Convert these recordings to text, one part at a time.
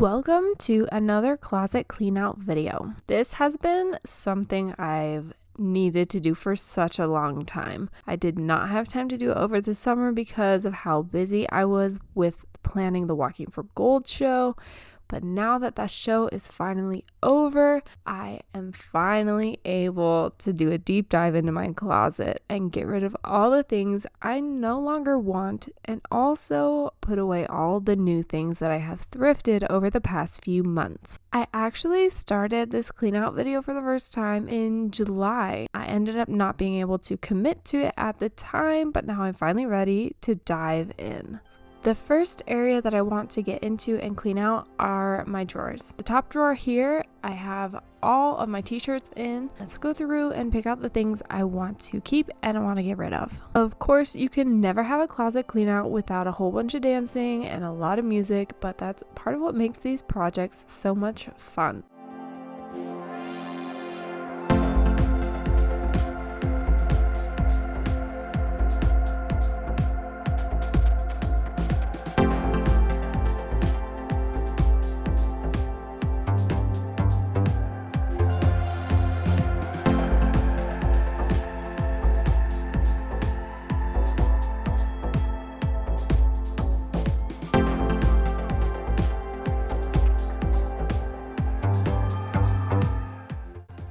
Welcome to another closet clean out video. This has been something I've needed to do for such a long time. I did not have time to do it over the summer because of how busy I was with planning the Walking for Gold show. But now that that show is finally over, I am finally able to do a deep dive into my closet and get rid of all the things I no longer want and also put away all the new things that I have thrifted over the past few months. I actually started this clean out video for the first time in July. I ended up not being able to commit to it at the time, but now I'm finally ready to dive in. The first area that I want to get into and clean out are my drawers. The top drawer here, I have all of my t-shirts in. Let's go through and pick out the things I want to keep and I want to get rid of. Of course, you can never have a closet clean out without a whole bunch of dancing and a lot of music, but that's part of what makes these projects so much fun.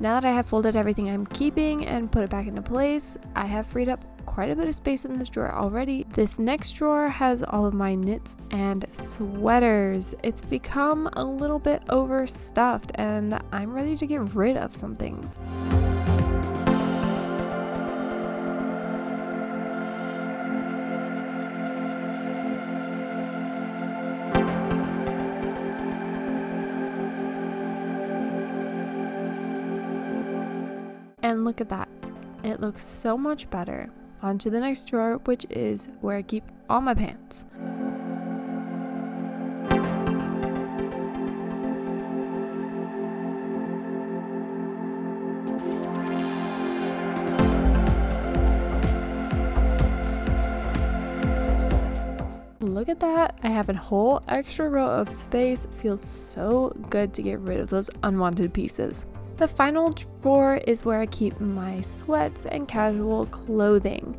Now that I have folded everything I'm keeping and put it back into place, I have freed up quite a bit of space in this drawer already. This next drawer has all of my knits and sweaters. It's become a little bit overstuffed and I'm ready to get rid of some things. And look at that, it looks so much better. On to the next drawer, which is where I keep all my pants. Look at that, I have a whole extra row of space. It feels so good to get rid of those unwanted pieces. The final drawer is where I keep my sweats and casual clothing.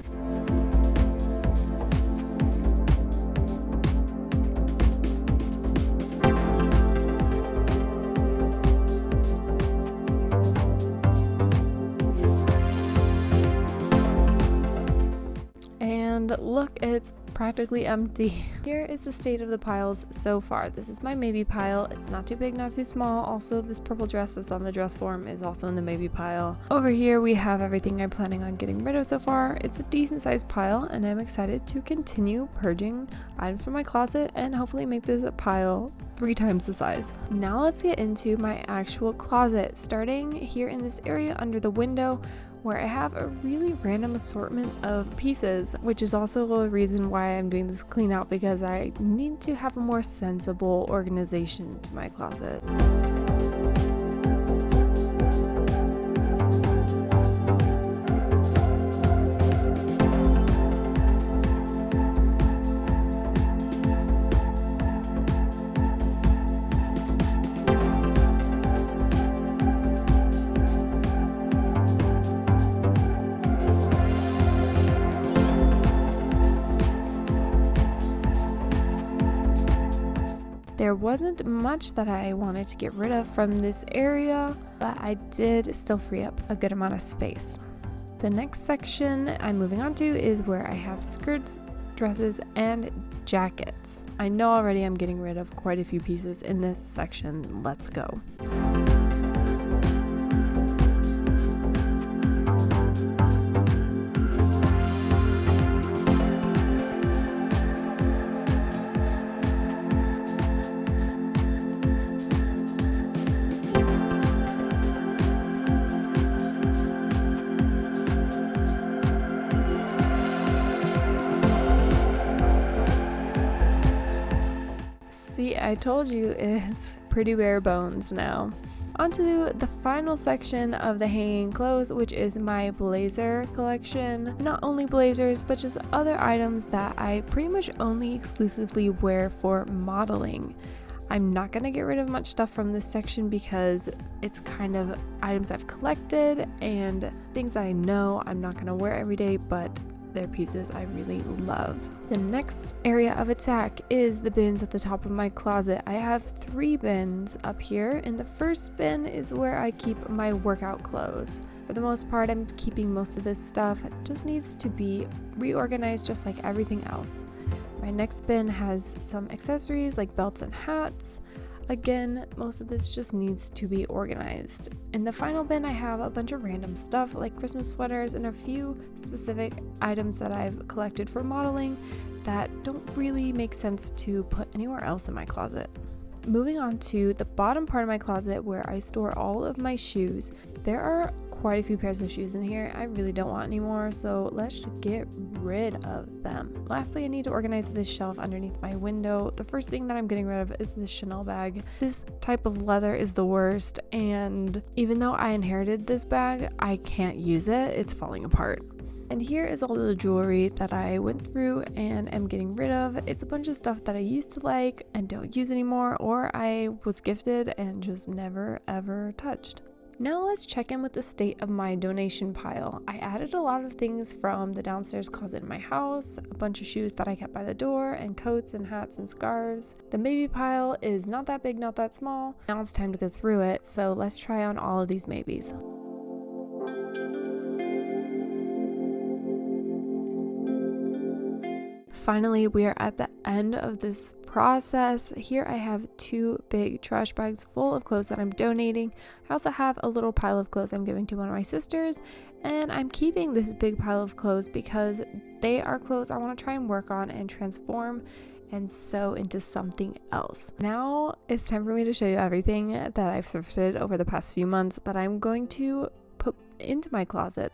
And look, it's practically empty. Here is the state of the piles so far. This is my maybe pile. It's not too big, not too small. Also, this purple dress that's on the dress form is also in the maybe pile. Over here we have everything I'm planning on getting rid of so far. It's a decent sized pile and I'm excited to continue purging items from my closet and hopefully make this a pile 3 times the size. Now let's get into my actual closet, starting here in this area under the window, where I have a really random assortment of pieces, which is also a reason why I'm doing this clean out, because I need to have a more sensible organization to my closet. There wasn't much that I wanted to get rid of from this area, but I did still free up a good amount of space. The next section I'm moving on to is where I have skirts, dresses, and jackets. I know already I'm getting rid of quite a few pieces in this section. Let's go. See, I told you it's pretty bare bones now. Onto the final section of the hanging clothes, which is my blazer collection. Not only blazers, but just other items that I pretty much only exclusively wear for modeling. I'm not going to get rid of much stuff from this section because it's kind of items I've collected and things that I know I'm not going to wear every day, but they're pieces I really love. The next area of attack is the bins at the top of my closet. I have 3 bins up here, and the first bin is where I keep my workout clothes. For the most part, I'm keeping most of this stuff. It just needs to be reorganized just like everything else. My next bin has some accessories like belts and hats. Again, most of this just needs to be organized. In the final bin, I have a bunch of random stuff like Christmas sweaters and a few specific items that I've collected for modeling that don't really make sense to put anywhere else in my closet. Moving on to the bottom part of my closet where I store all of my shoes. There are quite a few pairs of shoes in here. I really don't want any more, so let's get rid of them. Lastly, I need to organize this shelf underneath my window. The first thing that I'm getting rid of is this Chanel bag. This type of leather is the worst, and even though I inherited this bag, I can't use it. It's falling apart. And here is all the jewelry that I went through and am getting rid of. It's a bunch of stuff that I used to like and don't use anymore, or I was gifted and just never ever touched. Now let's check in with the state of my donation pile. I added a lot of things from the downstairs closet in my house, a bunch of shoes that I kept by the door, and coats and hats and scarves. The maybe pile is not that big, not that small. Now it's time to go through it, so let's try on all of these maybes. Finally, we are at the end of this process. Here I have 2 big trash bags full of clothes that I'm donating. I also have a little pile of clothes I'm giving to one of my sisters, and I'm keeping this big pile of clothes because they are clothes I want to try and work on and transform and sew into something else. Now it's time for me to show you everything that I've thrifted over the past few months that I'm going to put into my closet.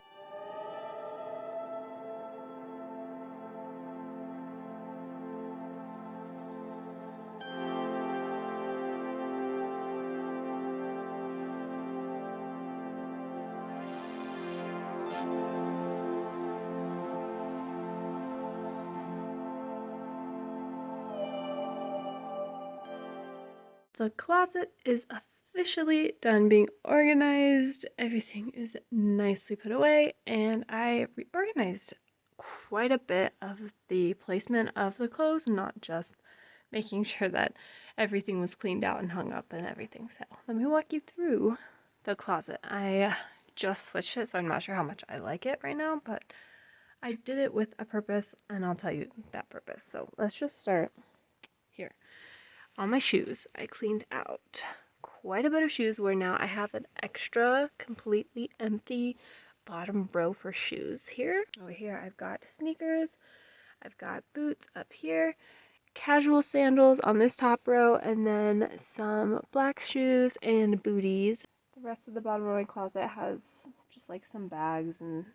The closet is officially done being organized. Everything is nicely put away, and I reorganized quite a bit of the placement of the clothes, not just making sure that everything was cleaned out and hung up and everything. So let me walk you through the closet. I just switched it, so I'm not sure how much I like it right now, but I did it with a purpose, and I'll tell you that purpose. So let's just start here. On my shoes, I cleaned out quite a bit of shoes where now I have an extra completely empty bottom row for shoes here. Over here I've got sneakers, I've got boots up here, casual sandals on this top row, and then some black shoes and booties. The rest of the bottom of my closet has just like some bags and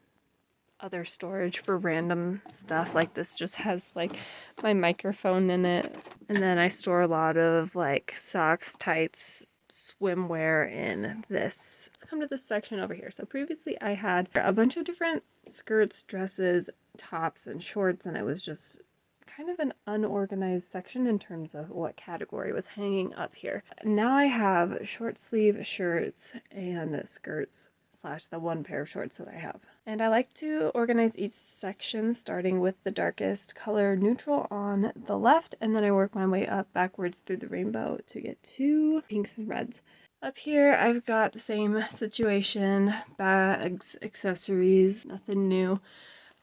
other storage for random stuff. Like this just has like my microphone in it, and then I store a lot of like socks, tights, swimwear in this. Let's come to this section over here. So previously I had a bunch of different skirts, dresses, tops, and shorts, and it was just kind of an unorganized section in terms of what category was hanging up here. Now I have short sleeve shirts and skirts / the one pair of shorts that I have. And I like to organize each section starting with the darkest color neutral on the left, and then I work my way up backwards through the rainbow to get to pinks and reds. Up here I've got the same situation, bags, accessories, nothing new.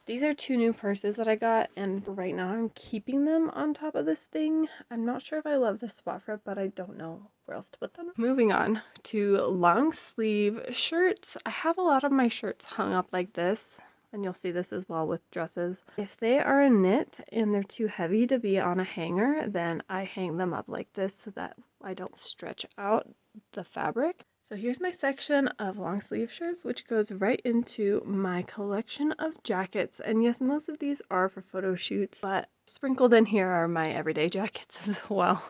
These are 2 new purses that I got, and right now I'm keeping them on top of this thing. I'm not sure if I love this spot for it, but I don't know where else to put them. Moving on to long sleeve shirts. I have a lot of my shirts hung up like this, and you'll see this as well with dresses. If they are a knit and they're too heavy to be on a hanger, then I hang them up like this so that I don't stretch out the fabric. So here's my section of long sleeve shirts, which goes right into my collection of jackets. And yes, most of these are for photo shoots, but sprinkled in here are my everyday jackets as well,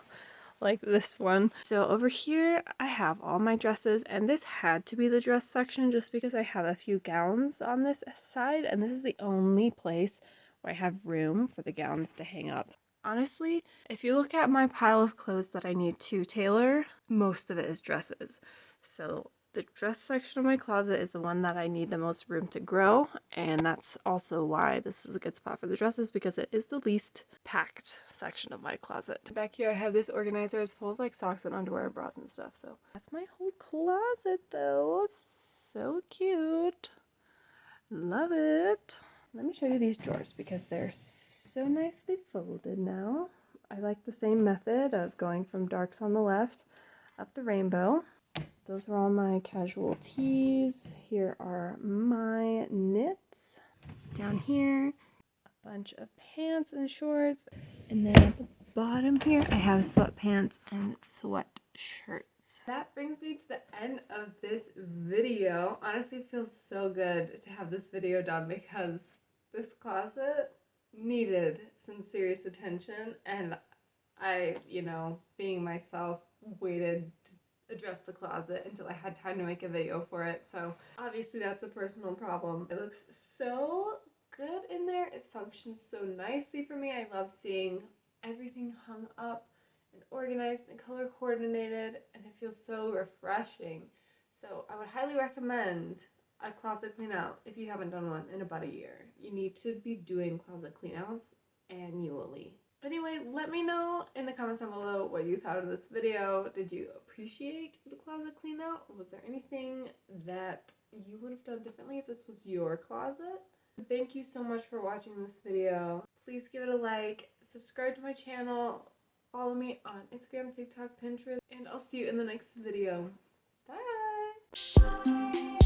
like this one. So over here, I have all my dresses, and this had to be the dress section just because I have a few gowns on this side, and this is the only place where I have room for the gowns to hang up. Honestly, if you look at my pile of clothes that I need to tailor, most of it is dresses. So the dress section of my closet is the one that I need the most room to grow, and that's also why this is a good spot for the dresses, because it is the least packed section of my closet. Back here I have this organizer. It's full of like socks and underwear and bras and stuff, so that's my whole closet though. So cute. Love it. Let me show you these drawers because they're so nicely folded now. I like the same method of going from darks on the left up the rainbow. Those are all my casual tees. Here are my knits. Down here, a bunch of pants and shorts. And then at the bottom here, I have sweatpants and sweatshirts. That brings me to the end of this video. Honestly, it feels so good to have this video done because this closet needed some serious attention, and I, being myself, waited to address the closet until I had time to make a video for it. So obviously that's a personal problem. It looks so good in there. It functions so nicely for me. I love seeing everything hung up and organized and color coordinated, and it feels so refreshing. So I would highly recommend a closet clean out if you haven't done one in about a year. You need to be doing closet clean outs annually. Anyway, let me know in the comments down below what you thought of this video. Did you appreciate the closet clean out? Was there anything that you would have done differently if this was your closet? Thank you so much for watching this video. Please give it a like, subscribe to my channel, follow me on Instagram, TikTok, Pinterest, and I'll see you in the next video. Bye!